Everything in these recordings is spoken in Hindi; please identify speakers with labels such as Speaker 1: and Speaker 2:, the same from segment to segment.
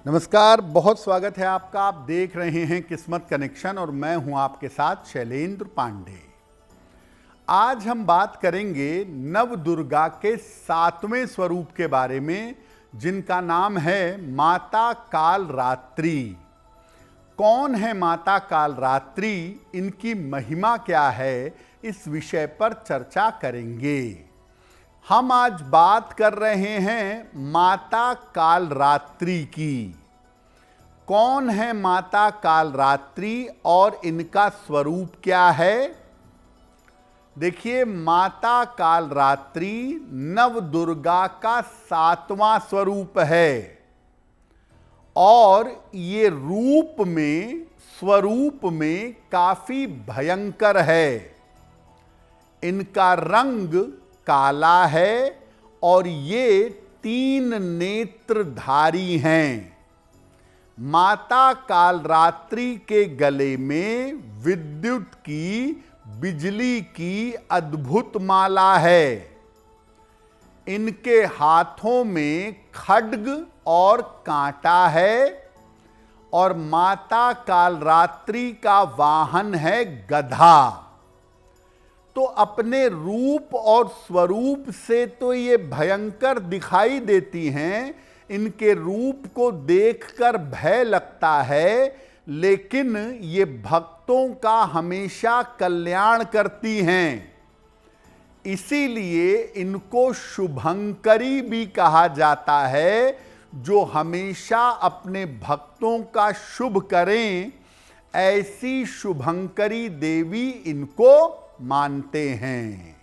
Speaker 1: नमस्कार, बहुत स्वागत है आपका। आप देख रहे हैं किस्मत कनेक्शन और मैं हूं आपके साथ शैलेंद्र पांडे। आज हम बात करेंगे नव दुर्गा के 7वें स्वरूप के बारे में, जिनका नाम है माता कालरात्रि। कौन है माता कालरात्रि, इनकी महिमा क्या है, इस विषय पर चर्चा करेंगे। हम आज बात कर रहे हैं माता कालरात्रि की। कौन है माता कालरात्रि और इनका स्वरूप क्या है? देखिए, माता कालरात्रि नव दुर्गा का 7वां स्वरूप है और ये स्वरूप में काफी भयंकर है। इनका रंग काला है और ये 3 नेत्रधारी हैं। माता कालरात्रि के गले में विद्युत की, बिजली की अद्भुत माला है। इनके हाथों में खड्ग और कांटा है और माता कालरात्रि का वाहन है गधा। तो अपने रूप और स्वरूप से तो ये भयंकर दिखाई देती हैं, इनके रूप को देखकर भय लगता है, लेकिन ये भक्तों का हमेशा कल्याण करती हैं। इसीलिए इनको शुभंकरी भी कहा जाता है। जो हमेशा अपने भक्तों का शुभ करें, ऐसी शुभंकरी देवी इनको मानते हैं।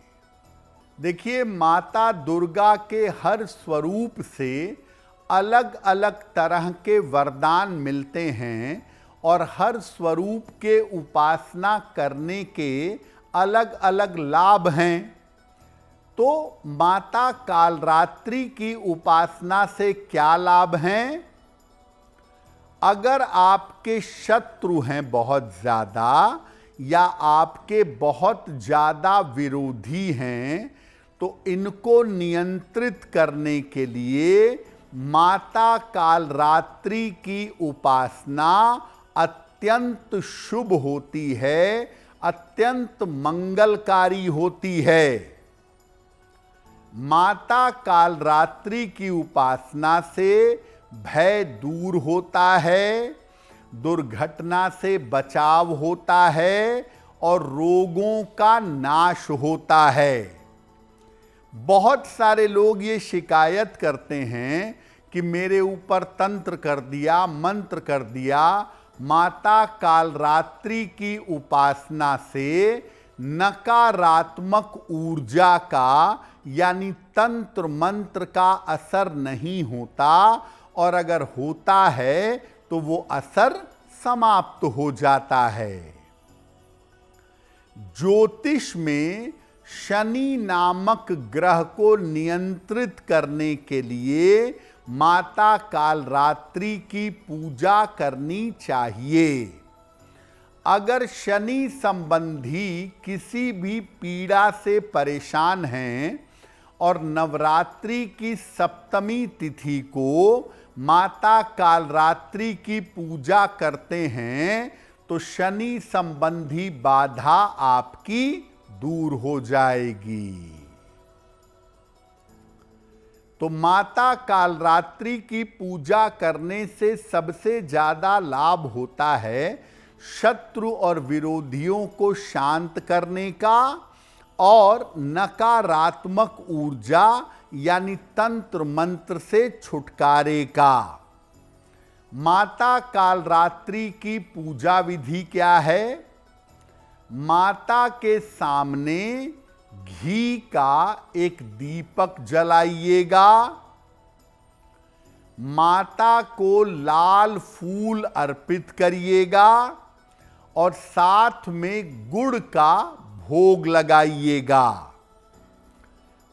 Speaker 1: देखिए, माता दुर्गा के हर स्वरूप से अलग अलग तरह के वरदान मिलते हैं और हर स्वरूप के उपासना करने के अलग अलग लाभ हैं। तो माता कालरात्रि की उपासना से क्या लाभ हैं? अगर आपके शत्रु हैं बहुत ज़्यादा या आपके बहुत ज़्यादा विरोधी हैं, तो इनको नियंत्रित करने के लिए माता कालरात्रि की उपासना अत्यंत शुभ होती है, अत्यंत मंगलकारी होती है। माता कालरात्रि की उपासना से भय दूर होता है, दुर्घटना से बचाव होता है और रोगों का नाश होता है। बहुत सारे लोग ये शिकायत करते हैं कि मेरे ऊपर तंत्र कर दिया, मंत्र कर दिया। माता कालरात्रि की उपासना से नकारात्मक ऊर्जा का, यानी तंत्र मंत्र का असर नहीं होता, और अगर होता है तो वो असर समाप्त हो जाता है। ज्योतिष में शनि नामक ग्रह को नियंत्रित करने के लिए माता कालरात्रि की पूजा करनी चाहिए। अगर शनि संबंधी किसी भी पीड़ा से परेशान हैं और नवरात्रि की सप्तमी तिथि को माता कालरात्रि की पूजा करते हैं, तो शनि संबंधी बाधा आपकी दूर हो जाएगी। तो माता कालरात्रि की पूजा करने से सबसे ज्यादा लाभ होता है शत्रु और विरोधियों को शांत करने का और नकारात्मक ऊर्जा यानी तंत्र मंत्र से छुटकारे का। माता कालरात्रि की पूजा विधि क्या है? माता के सामने घी का एक दीपक जलाइएगा, माता को लाल फूल अर्पित करिएगा और साथ में गुड़ का भोग लगाइएगा।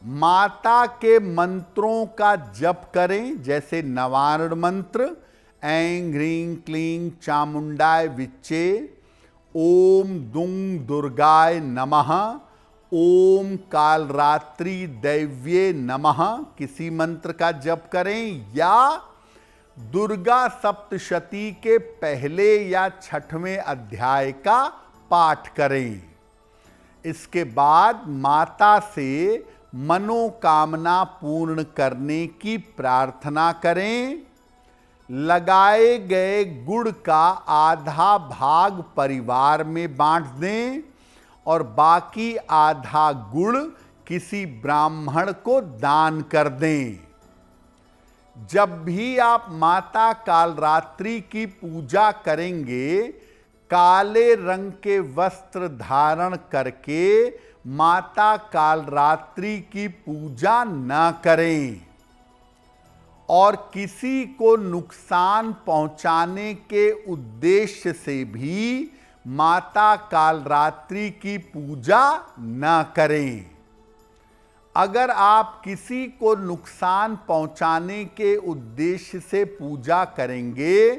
Speaker 1: माता के मंत्रों का जप करें, जैसे नवारण मंत्र, ऐं ह्रीं क्लीं चामुंडाय विच्चे, ओम दुंग दुर्गाय नमः, ओम कालरात्रि दैव्ये नमः, किसी मंत्र का जप करें या दुर्गा सप्तशती के पहले या छठवें अध्याय का पाठ करें। इसके बाद माता से मनोकामना पूर्ण करने की प्रार्थना करें। लगाए गए गुड़ का आधा भाग परिवार में बांट दें और बाकी आधा गुड़ किसी ब्राह्मण को दान कर दें। जब भी आप माता कालरात्रि की पूजा करेंगे, काले रंग के वस्त्र धारण करके माता कालरात्रि की पूजा न करें और किसी को नुकसान पहुंचाने के उद्देश्य से भी माता कालरात्रि की पूजा न करें। अगर आप किसी को नुकसान पहुंचाने के उद्देश्य से पूजा करेंगे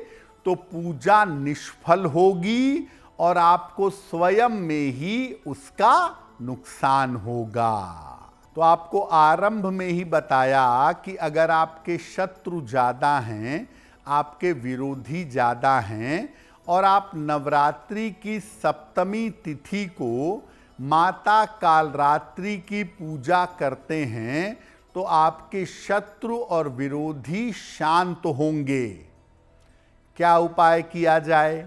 Speaker 1: तो पूजा निष्फल होगी और आपको स्वयं में ही उसका नुकसान होगा। तो आपको आरंभ में ही बताया कि अगर आपके शत्रु ज़्यादा हैं, आपके विरोधी ज़्यादा हैं और आप नवरात्रि की सप्तमी तिथि को माता कालरात्रि की पूजा करते हैं तो आपके शत्रु और विरोधी शांत होंगे। क्या उपाय किया जाए?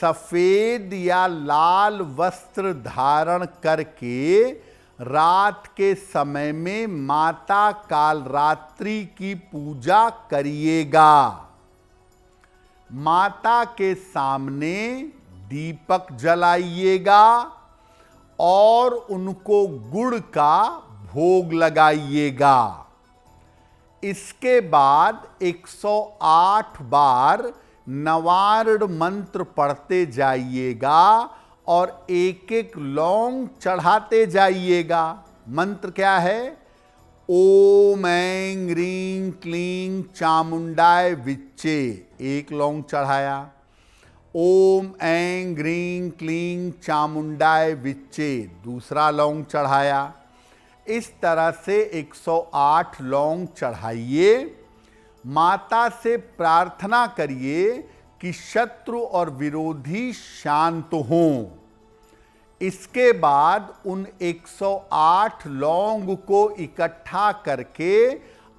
Speaker 1: सफेद या लाल वस्त्र धारण करके रात के समय में माता कालरात्रि की पूजा करिएगा। माता के सामने दीपक जलाइएगा और उनको गुड़ का भोग लगाइएगा। इसके बाद 108 बार नवार्ण मंत्र पढ़ते जाइएगा और एक एक लौंग चढ़ाते जाइएगा। मंत्र क्या है? ओम ऐं ह्रीं क्लीं चामुंडाय विच्चे, एक लौंग चढ़ाया। ओम ऐं ह्रीं क्लीं चामुंडाय विच्चे, दूसरा लौंग चढ़ाया। इस तरह से 108 लौंग चढ़ाइए। माता से प्रार्थना करिए कि शत्रु और विरोधी शांत हों। इसके बाद उन 108 लौंग को इकट्ठा करके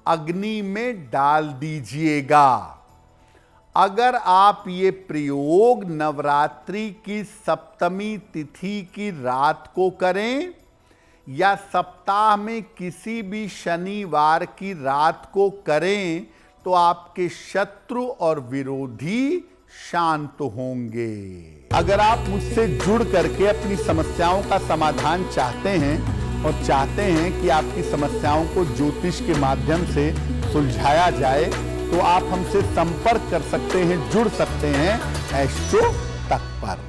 Speaker 1: अग्नि में डाल दीजिएगा। अगर आप ये प्रयोग नवरात्रि की सप्तमी तिथि की रात को करें या सप्ताह में किसी भी शनिवार की रात को करें तो आपके शत्रु और विरोधी शांत होंगे। अगर आप मुझसे जुड़ करके अपनी समस्याओं का समाधान चाहते हैं और चाहते हैं कि आपकी समस्याओं को ज्योतिष के माध्यम से सुलझाया जाए तो आप हमसे संपर्क कर सकते हैं, जुड़ सकते हैं एस्ट्रो तक पर।